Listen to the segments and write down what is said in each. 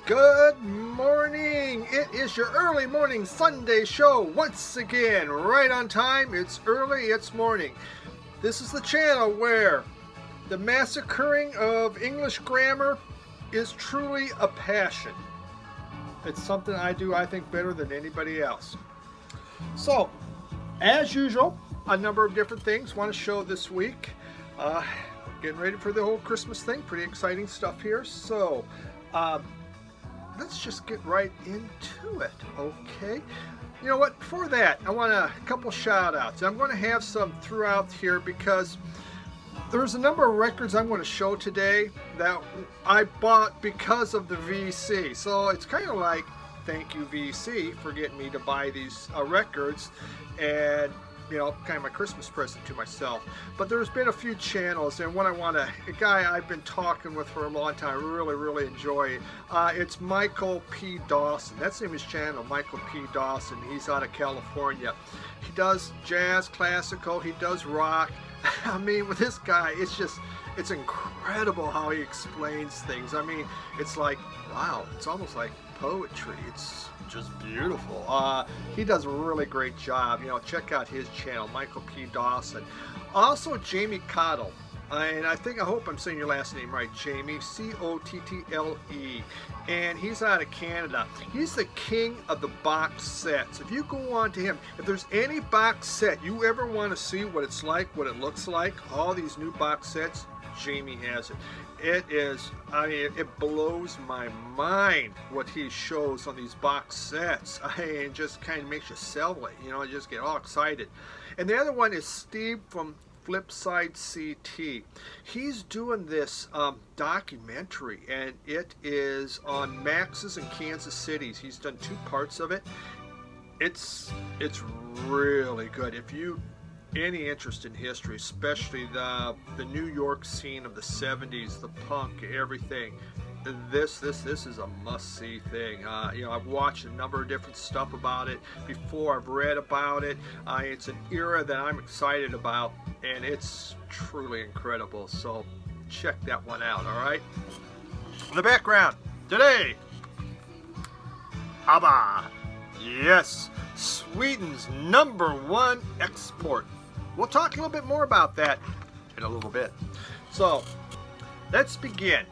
Good morning! It is your early morning Sunday show once again, right on time. It's early, it's morning. This is the channel where the massacring of English grammar is truly a passion. It's something I do, I think, better than anybody else. So, as usual, a number of different things I want to show this week. Getting ready for the whole Christmas thing. Pretty exciting stuff here. So, let's just get right into it, okay? You know what, before that, I want a couple shout outs. I'm going to have some throughout here because there's a number of records I'm going to show today that I bought because of the VC. So it's kind of like, thank you VC for getting me to buy these records, and you know, kind of my Christmas present to myself. But there's been a few channels, and one I want to, a guy I've been talking with for a long time, really enjoy. It's Michael P Dawson. That's the name of his channel, Michael P Dawson. He's out of California. He does jazz, classical, he does rock. I mean, with this guy, it's incredible how he explains things. I mean, it's like, wow, it's almost like poetry. It's just beautiful. He does a really great job. You know, check out his channel, Michael P Dawson. Also, Jamie Cottle. And I hope I'm saying your last name right, Jamie, C-O-T-T-L-E. And he's out of Canada. He's the king of the box sets. If you go on to him, if there's any box set you ever want to see what it's like, what it looks like, all these new box sets, Jamie has it. It is, I mean, it blows my mind what he shows on these box sets. I mean, it just kind of makes you sell it, you know, just get all excited. And the other one is Steve from FlipSideCt. He's doing this documentary, and it is on Max's in Kansas City. He's done 2 parts of it. It's really good. If you any interest in history, especially the New York scene of the 70s, the punk, everything, this is a must-see thing. You know, I've watched a number of different stuff about it before. I've read about it. It's an era that I'm excited about, and it's truly incredible. So check that one out. All right. In the background today, Abba. Yes, Sweden's #1 export. We'll talk a little bit more about that in a little bit. So, let's begin.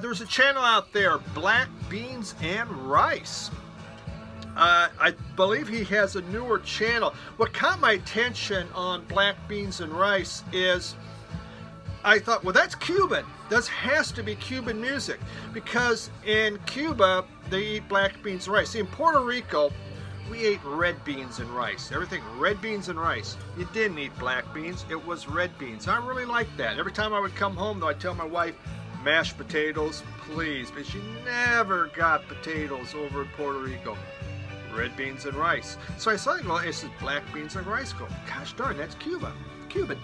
There's a channel out there, Black Beans and Rice. I believe he has a newer channel. What caught my attention on Black Beans and Rice is, I thought, well, that's Cuban. This has to be Cuban music, because in Cuba, they eat black beans and rice. See, in Puerto Rico, we ate red beans and rice. Everything red beans and rice. You didn't eat black beans, it was red beans. I really liked that. Every time I would come home, though, I'd tell my wife, mashed potatoes, please. But she never got potatoes over in Puerto Rico. Red beans and rice. So I saw it, well, it's black beans and rice. Go, gosh darn, that's Cuba. Cuban.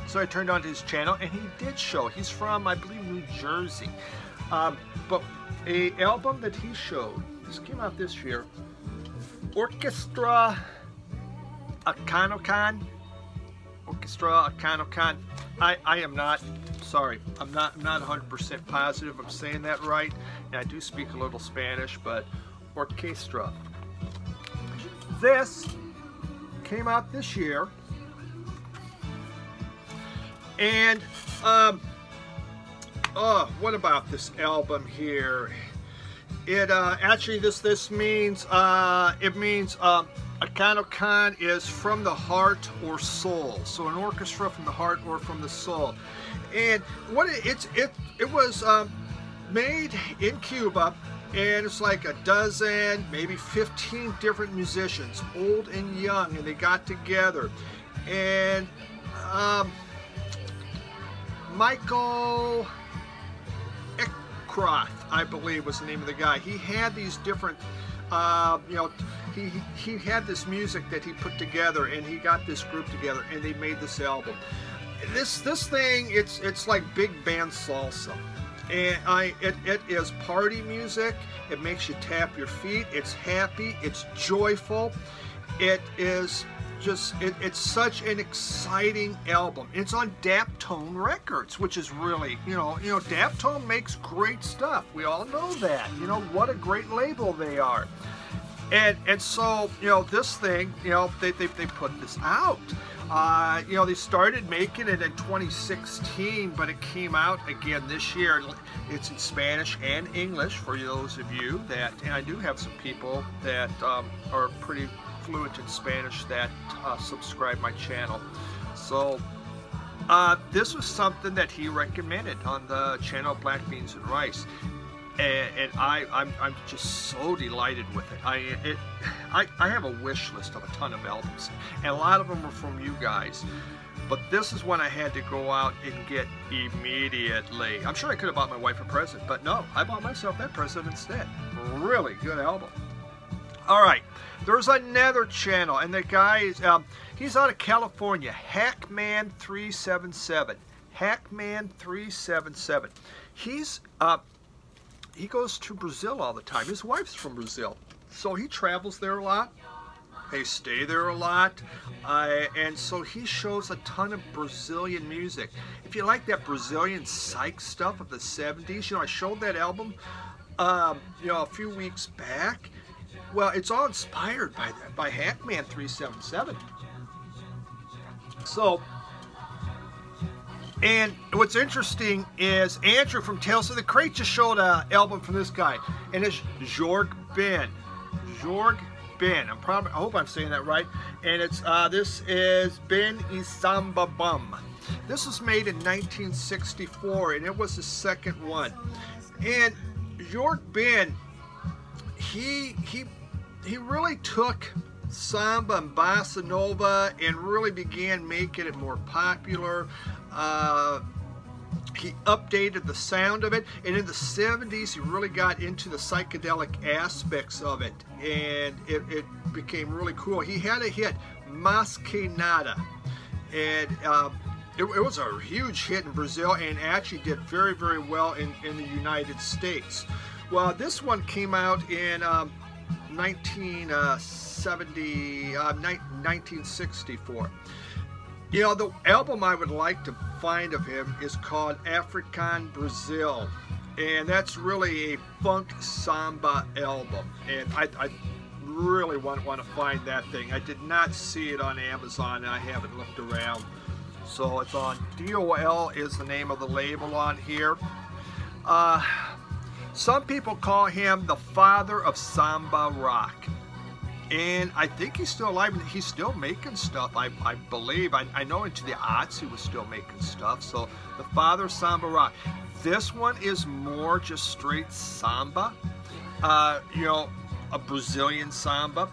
So I turned on to his channel, and he did show. He's from, I believe, New Jersey. But a album that he showed, this came out this year, Orchestra Akanokan. Orchestra Akanokan. I am not, sorry, I'm not 100% positive I'm saying that right. And I do speak a little Spanish, but orchestra. This came out this year. And what about this album here? It actually this means Akanokan is from the heart or soul. So an orchestra from the heart or from the soul. And what it was made in Cuba, and it's like a dozen, maybe 15 different musicians, old and young, and they got together. And Michael Eckroth, I believe, was the name of the guy. He had these different, you know, he had this music that he put together, and he got this group together, and they made this album. This thing, it's like big band salsa, and it is party music. It makes you tap your feet. It's happy. It's joyful. It is it's such an exciting album. It's on Daptone Records, which is really, Daptone makes great stuff. We all know that. What a great label they are. And so, this thing, they put this out. They started making it in 2016, but it came out again this year. It's in Spanish and English for those of you that, and I do have some people that are pretty fluent in Spanish that subscribe my channel. So this was something that he recommended on the channel Black Beans and Rice. And I'm just so delighted with it. I have a wish list of a ton of albums, and a lot of them are from you guys. But this is one I had to go out and get immediately. I'm sure I could have bought my wife a present, but no, I bought myself that present instead. Really good album. All right, there's another channel, and the guy is he's out of California, Hackman 377. Hackman 377. He goes to Brazil all the time. His wife's from Brazil, so he travels there a lot. They stay there a lot, and so he shows a ton of Brazilian music. If you like that Brazilian psych stuff of the 70s, I showed that album, a few weeks back. Well, it's all inspired by Hackman 377. So. And what's interesting is Andrew from Tales of the Crate just showed an album from this guy, and it's Jorg Ben. Jorg Ben. I hope I'm saying that right. And it's this is Ben e Samba Bum. This was made in 1964, and it was the second one. And Jorg Ben, he really took samba and bossa nova and really began making it more popular. He updated the sound of it, and in the 70s he really got into the psychedelic aspects of it, and it became really cool. He had a hit, Mas Que Nada, and it was a huge hit in Brazil and actually did very, very well in the United States. Well, this one came out in 1964. The album I would like to find of him is called African Brazil, and that's really a funk samba album, and I really want to find that thing. I did not see it on Amazon, and I haven't looked around. So it's on DOL is the name of the label on here. Some people call him the father of samba rock. And I think he's still alive, and he's still making stuff, I believe. I know into the aughts he was still making stuff. So the father of samba rock. This one is more just straight samba, a Brazilian samba.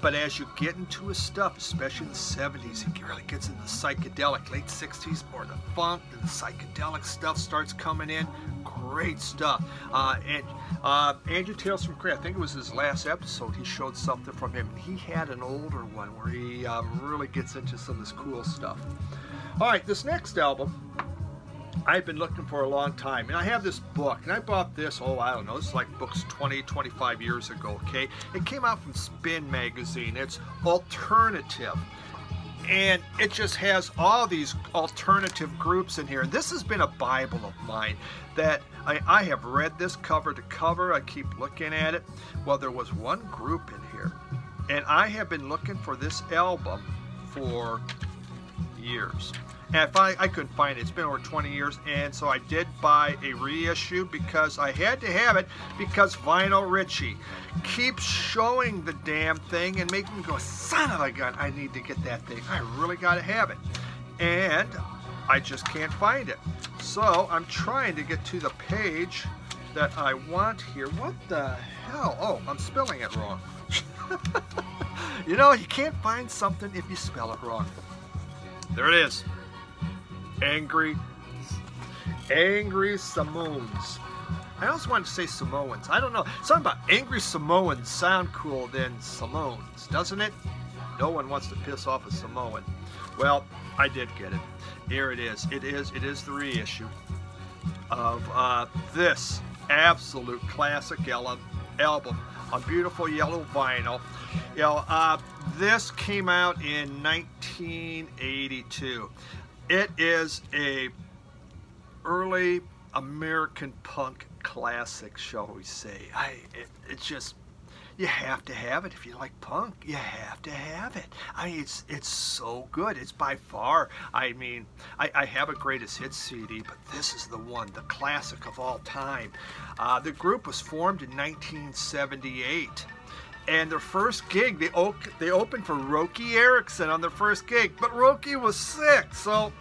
But as you get into his stuff, especially in the 70s, he really gets into the psychedelic, late 60s, more the funk, and the psychedelic stuff starts coming in. Great stuff. And Andrew Tales from Crate, I think it was his last episode, he showed something from him. He had an older one where he really gets into some of this cool stuff. All right, this next album I've been looking for a long time, and I have this book, and I bought this, I don't know, it's like books 20, 25 years ago, okay? It came out from Spin magazine. It's alternative, and it just has all these alternative groups in here. And this has been a Bible of mine that I have read this cover to cover. I keep looking at it. Well, there was one group in here, and I have been looking for this album for years. And I couldn't find it. It's been over 20 years, and so I did buy a reissue because I had to have it, because Vinyl Richie keeps showing the damn thing and making me go, son of a gun, I need to get that thing. I really got to have it. And I just can't find it. So I'm trying to get to the page that I want here. What the hell? Oh, I'm spelling it wrong. You can't find something if you spell it wrong. There it is. Angry Samoans. I also wanted to say Samoans. I don't know. Something about Angry Samoans sound cool than Samoans, doesn't it? No one wants to piss off a Samoan. Well, I did get it. Here it is. It is the reissue of this absolute classic album, on beautiful yellow vinyl. You know, this came out in 1982. It is a early American punk classic, shall we say. It's just, you have to have it if you like punk. You have to have it. I mean, it's so good. It's by far, I mean, I have a greatest hits CD, but this is the one, the classic of all time. The group was formed in 1978. And their first gig, they opened for Roky Erickson on their first gig, but Roky was sick, so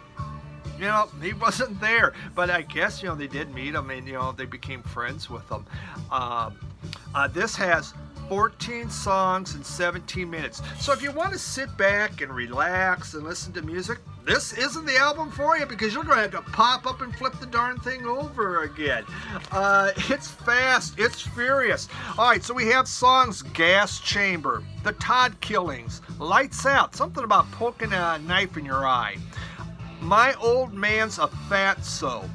you know, he wasn't there. But I guess, you know, they did meet him, and, you know, they became friends with him. This has 14 songs in 17 minutes. So if you want to sit back and relax and listen to music, this isn't the album for you, because you're going to have to pop up and flip the darn thing over again. It's fast. It's furious. All right, so we have songs Gas Chamber, The Todd Killings, Lights Out, something about poking a knife in your eye, My Old Man's a Fatso,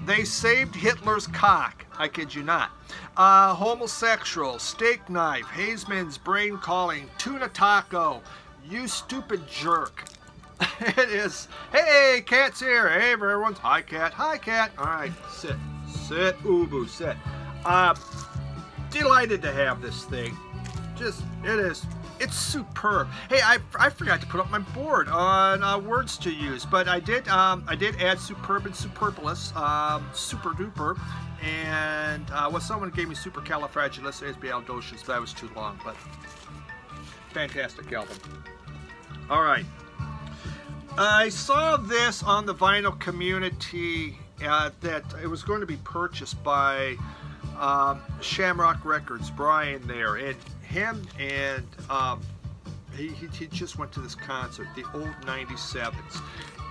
They Saved Hitler's Cock, I kid you not, Homosexual, Steak Knife, Hazeman's Brain Calling, Tuna Taco, You Stupid Jerk. It is, hey, Cat's here. Hey, everyone's, hi, Cat. Hi, Cat. All right, sit. Sit, Ubu, sit. Delighted to have this thing. Just, it's superb. Hey, I forgot to put up my board on words to use, but I did add superb and superfluous, super duper, and well, someone gave me supercalifragilisticexpialidocious, but that was too long, but fantastic album. All right. I saw this on the vinyl community that it was going to be purchased by Shamrock Records, Brian there, and him and he just went to this concert, the old 97s.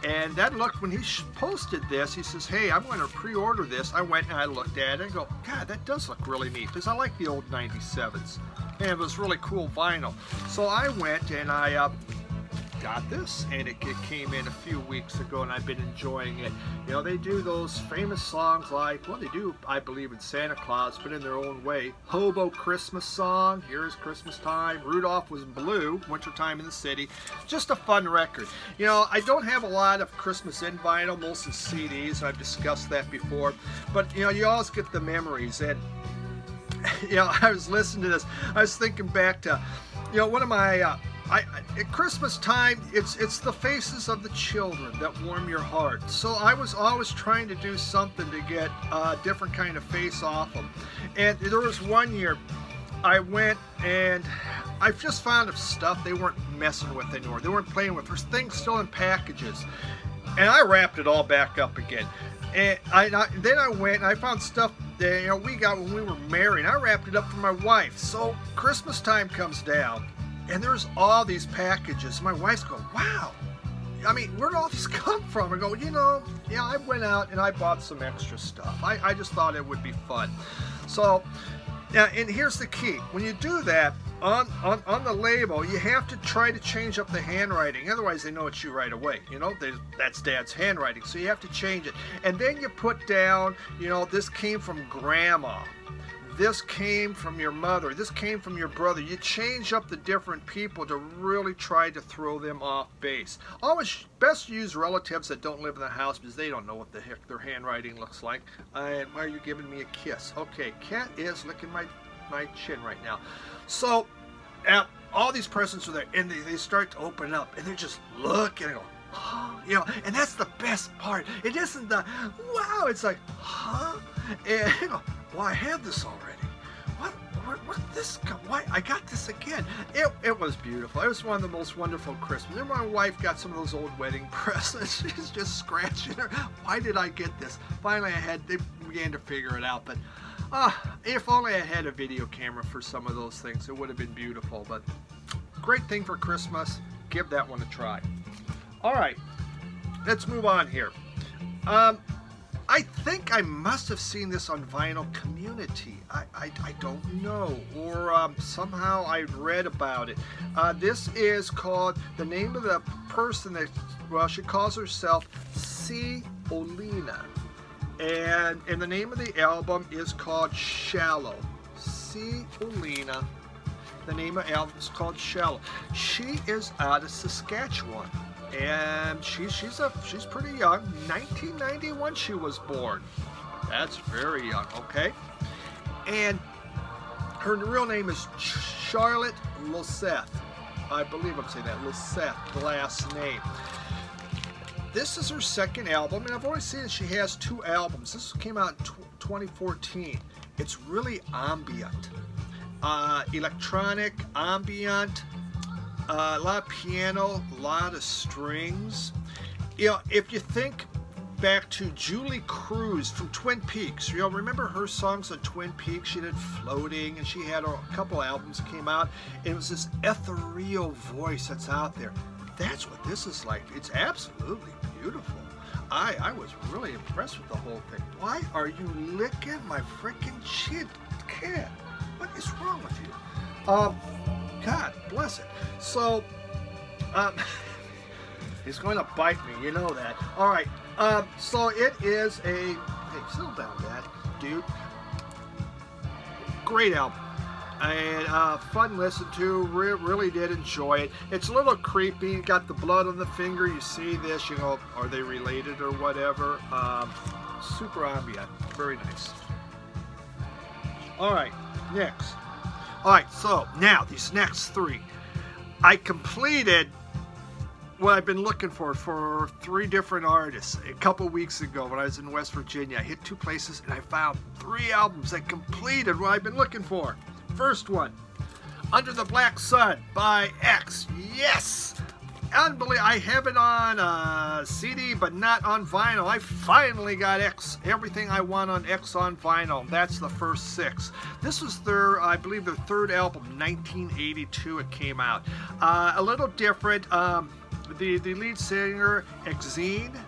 And that looked, when he posted this, he says, hey, I'm going to pre-order this. I went and I looked at it and go, God, that does look really neat, because I like the old 97s. And it was really cool vinyl. So I went and I got this, and it came in a few weeks ago, and I've been enjoying it. You know, they do those famous songs like, well, they do, I believe, in Santa Claus, but in their own way. Hobo Christmas Song, Here's Christmas Time, Rudolph Was Blue, Wintertime in the City. Just a fun record. You know, I don't have a lot of Christmas in vinyl, mostly CDs. I've discussed that before, but you know, you always get the memories. And you know, I was listening to this, I was thinking back to, you know, one of my at Christmas time, it's the faces of the children that warm your heart. So I was always trying to do something to get a different kind of face off them. And there was one year I went and I just found stuff they weren't messing with anymore. They weren't playing with. There's things still in packages. And I wrapped it all back up again. And then I went and I found stuff that, you know, we got when we were married. I wrapped it up for my wife. So Christmas time comes down, and there's all these packages. My wife's going, wow, I mean, where'd all this come from? I go, you know, yeah, I went out and I bought some extra stuff. I just thought it would be fun. So, yeah, and here's the key. When you do that, on the label, you have to try to change up the handwriting. Otherwise, they know it's you right away. You know, that's Dad's handwriting. So you have to change it. And then you put down, you know, this came from Grandma. This came from your mother. This came from your brother. You change up the different people to really try to throw them off base. Always best use relatives that don't live in the house, because they don't know what the heck their handwriting looks like. And why are you giving me a kiss? Okay, Cat is licking my chin right now. So all these presents are there, and they start to open up, and they're just looking and go, oh, you know, and that's the best part. It isn't the wow, it's like, huh? And you know, well, I have this already. What this? Why I got this again? It was beautiful. It was one of the most wonderful Christmas. And my wife got some of those old wedding presents. She's just scratching her. Why did I get this? Finally, they began to figure it out. But if only I had a video camera for some of those things, it would have been beautiful. But great thing for Christmas. Give that one a try. All right, let's move on here. I think I must have seen this on Vinyl Community. I don't know, or somehow I read about it. This is called, the name of the person that, well, she calls herself C. Olina, and the name of the album is called Shallow. Olena. The name of the album is called Shallow. She is out of Saskatchewan, and she's pretty young. 1991 she was born. That's very young, okay? And her real name is Charlotte Loseth. I believe I'm saying that, Loseth, the last name. This is her second album, and I've always seen that she has 2 albums. This came out in 2014. It's really ambient. Electronic, ambient, a lot of piano, a lot of strings. You know, if you think back to Julie Cruz from Twin Peaks, you know, remember her songs on Twin Peaks? She did Floating, and she had a couple albums that came out. It was this ethereal voice that's out there. That's what this is like. It's absolutely beautiful. I was really impressed with the whole thing. Why are you licking my freaking shit, kid? What is wrong with you? God bless it. So, he's going to bite me, you know that. All right, so it is a, hey, settle down, Dad, dude. Great album. And fun listen to, really did enjoy it. It's a little creepy, got the blood on the finger, you see this, you know, are they related or whatever. Super ambient, very nice. All right, next. All right, so now these next 3. I completed what I've been looking for 3 different artists. A couple weeks ago when I was in West Virginia, I hit 2 places and I found 3 albums that completed what I've been looking for. First one, Under the Black Sun by X. Yes! Unbelievable. I have it on CD, but not on vinyl. I finally got X, everything I want on X on vinyl. That's the first 6. This was their, I believe, their 3rd album, 1982 it came out. A little different. The lead singer, Exene,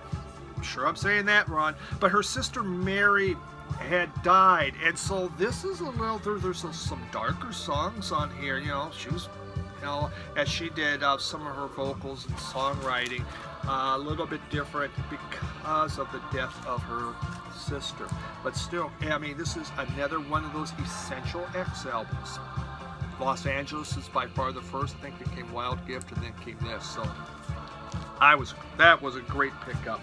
I'm sure I'm saying that wrong, but her sister Mary had died, and so this is a little, there's some darker songs on here, you know, she was, you know, as she did some of her vocals and songwriting, a little bit different because of the death of her sister, but still, I mean, this is another one of those essential X albums. Los Angeles is by far the first. I think it came Wild Gift, and then came this, so that was a great pickup.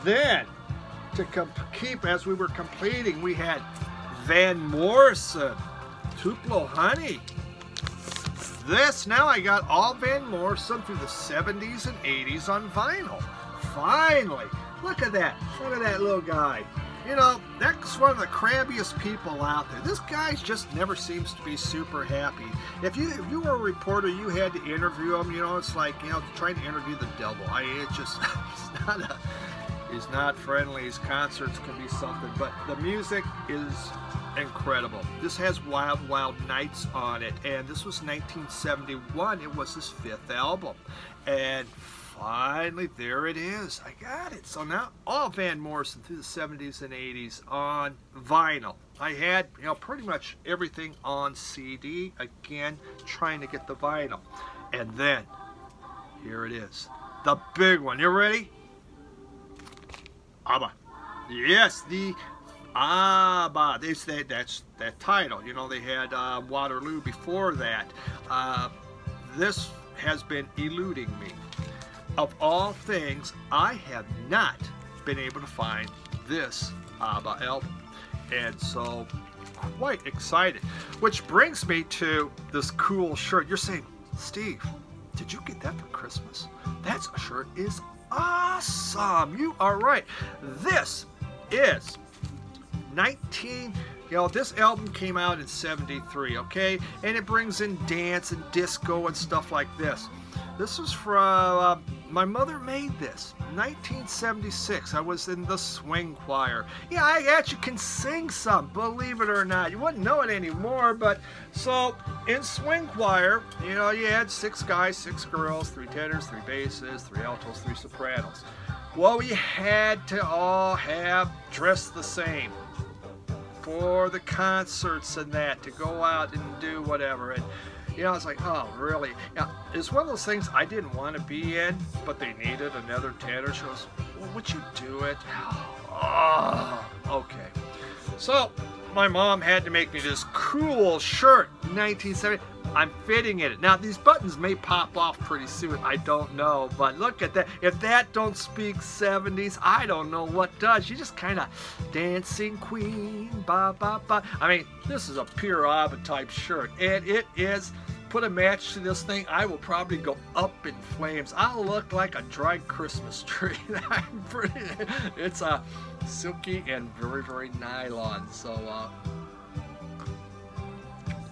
Then, to keep as we were completing, we had Van Morrison, Tupelo Honey. This, now I got all Van Morrison through the 70s and 80s on vinyl. Finally, look at that little guy. You know, that's one of the crabbiest people out there. This guy just never seems to be super happy. If you were a reporter, you had to interview him. You know, it's like, you know, trying to interview the devil. It just, he's not friendly. His concerts can be something, but the music is incredible. This has Wild Wild Nights on it, and this was 1971. It was his 5th album, and finally, there it is. I got it. So now all Van Morrison through the 70s and 80s on vinyl. I had, you know, pretty much everything on CD. Again, trying to get the vinyl. And then, here it is. The big one. You ready? Abba. Yes, the Abba. That's that title. You know, they had Waterloo before that. This has been eluding me. Of all things, I have not been able to find this Abba album, and so quite excited. Which brings me to this cool shirt. You're saying, Steve, did you get that for Christmas? That shirt is awesome. You are right. This is this album came out in 73, okay? And it brings in dance and disco and stuff like this. This was from, my mother made this, 1976. I was in the swing choir. Yeah, I actually can sing some, believe it or not. You wouldn't know it anymore, but so in swing choir, you know, you had 6 guys, 6 girls, 3 tenors, 3 basses, 3 altos, 3 sopranos. Well, we had to all have dressed the same for the concerts and that, to go out and do whatever. And you know, it's like, oh, really? Yeah, it's one of those things I didn't want to be in, but they needed another tenor. She goes, well, would you do it? Oh, okay. So, my mom had to make me this cool shirt, 1970. I'm fitting it. Now, these buttons may pop off pretty soon. I don't know. But look at that. If that don't speak 70s, I don't know what does. You just kind of dancing queen, ba, ba, ba. I mean, this is a pure Abba type shirt. And it is, put a match to this thing, I will probably go up in flames. I'll look like a dried Christmas tree. It's a silky and very, very nylon. So,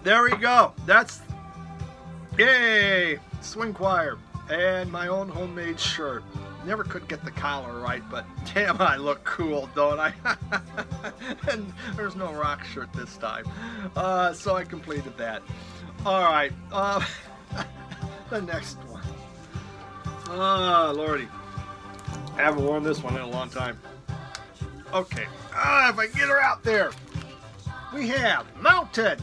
there we go. That's, yay, swing choir and my own homemade shirt. Never could get the collar right, but damn, I look cool, don't I? And there's no rock shirt this time. So I completed that. All right, the next one. Oh, Lordy. I haven't worn this one in a long time. Okay, if I get her out there. We have Mountain.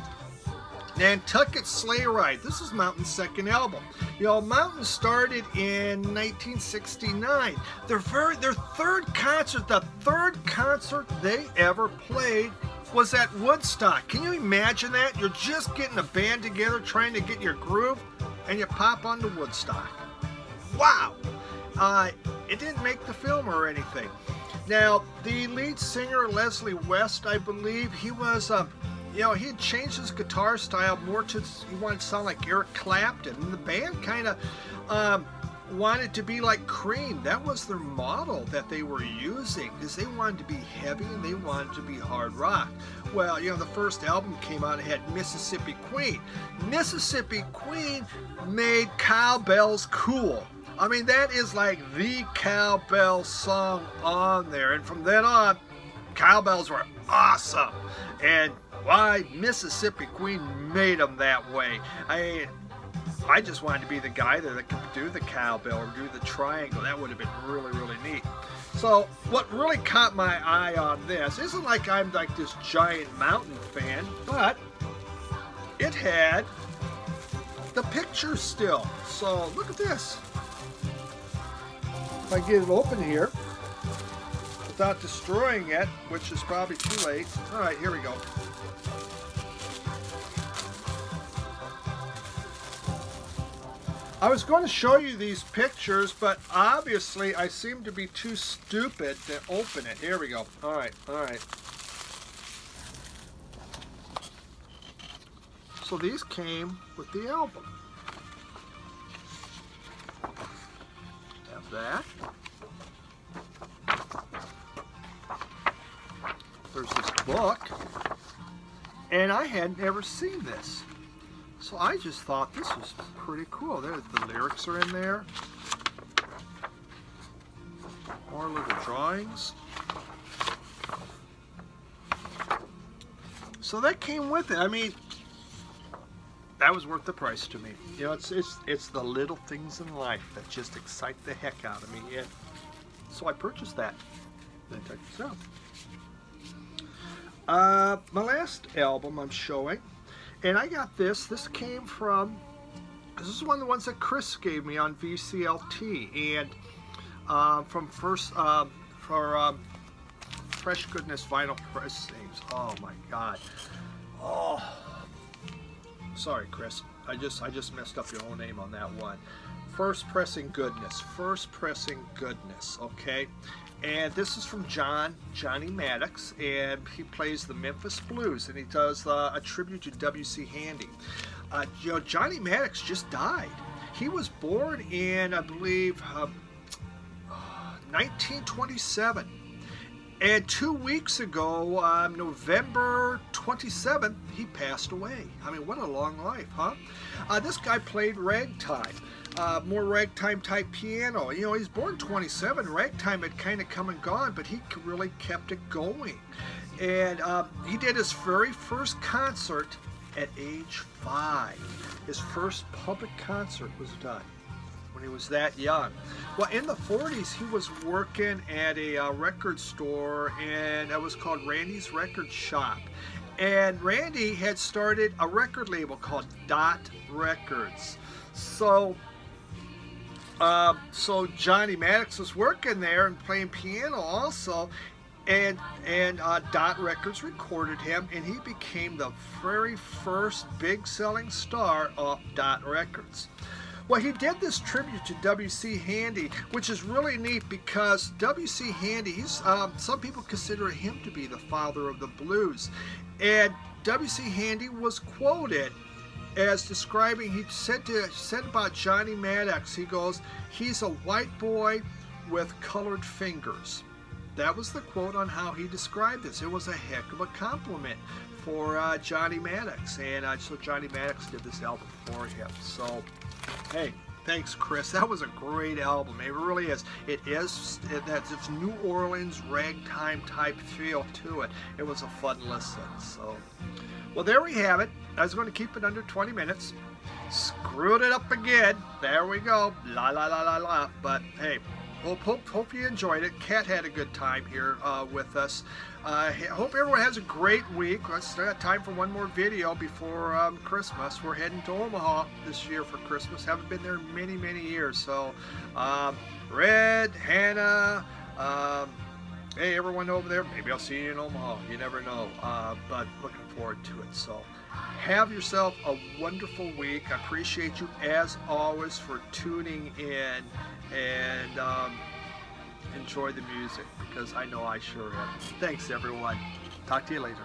Nantucket Sleigh Ride. This is Mountain's second album. You know, Mountain started in 1969. Their third concert, the third concert they ever played was at Woodstock. Can you imagine that? You're just getting a band together, trying to get your groove, and you pop onto Woodstock. Wow! It didn't make the film or anything. Now, the lead singer, Leslie West, I believe, he was... you know, he had changed his guitar style more to, he wanted to sound like Eric Clapton. And the band kind of wanted to be like Cream. That was their model that they were using, because they wanted to be heavy and they wanted to be hard rock. Well, you know, the first album came out and had Mississippi Queen. Mississippi Queen made cowbells cool. I mean, that is like the cowbell song on there. And from then on, cowbells were awesome. And why Mississippi Queen made them that way. I just wanted to be the guy there that could do the cowbell or do the triangle. That would have been really, really neat. So what really caught my eye on this isn't like I'm like this giant Mountain fan, but it had the picture still. So look at this. If I get it open here without destroying it, which is probably too late. All right, here we go. I was going to show you these pictures, but obviously I seem to be too stupid to open it. Here we go. All right, all right. So these came with the album. Have that. There's this book, and I had never seen this. So I just thought this was pretty cool. There, the lyrics are in there. More little drawings. So that came with it. I mean, that was worth the price to me. You know, it's the little things in life that just excite the heck out of me. And so I purchased that. Then check this out. My last album I'm showing. And I got this. This came from, this is one of the ones that Chris gave me on VCLT, and from for Fresh Goodness vinyl pressings. Oh my God! Oh, sorry, Chris. I just messed up your whole name on that one. First Pressing Goodness. First Pressing Goodness. Okay. And this is from Johnny Maddox, and he plays the Memphis Blues, and he does a tribute to W.C. Handy. You know, Johnny Maddox just died. He was born in, I believe, 1927. And 2 weeks ago, November 27th, he passed away. I mean, what a long life, huh? This guy played ragtime. More ragtime type piano. You know, he's born 27. Ragtime had kind of come and gone, but he really kept it going. And he did his very first concert at age 5. His first public concert was done when he was that young. Well, in the 40s, he was working at a record store, and it was called Randy's Record Shop. And Randy had started a record label called Dot Records. So Johnny Maddox was working there and playing piano also, and Dot Records recorded him, and he became the very first big selling star of Dot Records. Well, he did this tribute to W.C. Handy, which is really neat because W.C. Handy, he's, some people consider him to be the father of the blues. And W.C. Handy was quoted as describing, he said about Johnny Maddox, he goes, "He's a white boy with colored fingers." That was the quote on how he described this. It was a heck of a compliment for Johnny Maddox. And so Johnny Maddox did this album for him. So, hey, thanks, Chris. That was a great album. It really is. It has this New Orleans ragtime type feel to it. It was a fun listen. So, well, there we have it. I was going to keep it under 20 minutes. Screwed it up again. There we go. La la la la la. But hey, hope you enjoyed it. Kat had a good time here with us. Hope everyone has a great week. I still got time for one more video before Christmas. We're heading to Omaha this year for Christmas. Haven't been there in many, many years. So, Red, Hannah, hey, everyone over there, maybe I'll see you in Omaha. You never know. But looking forward to it. So, have yourself a wonderful week. I appreciate you, as always, for tuning in and enjoy the music, because I know I sure am. Thanks, everyone. Talk to you later.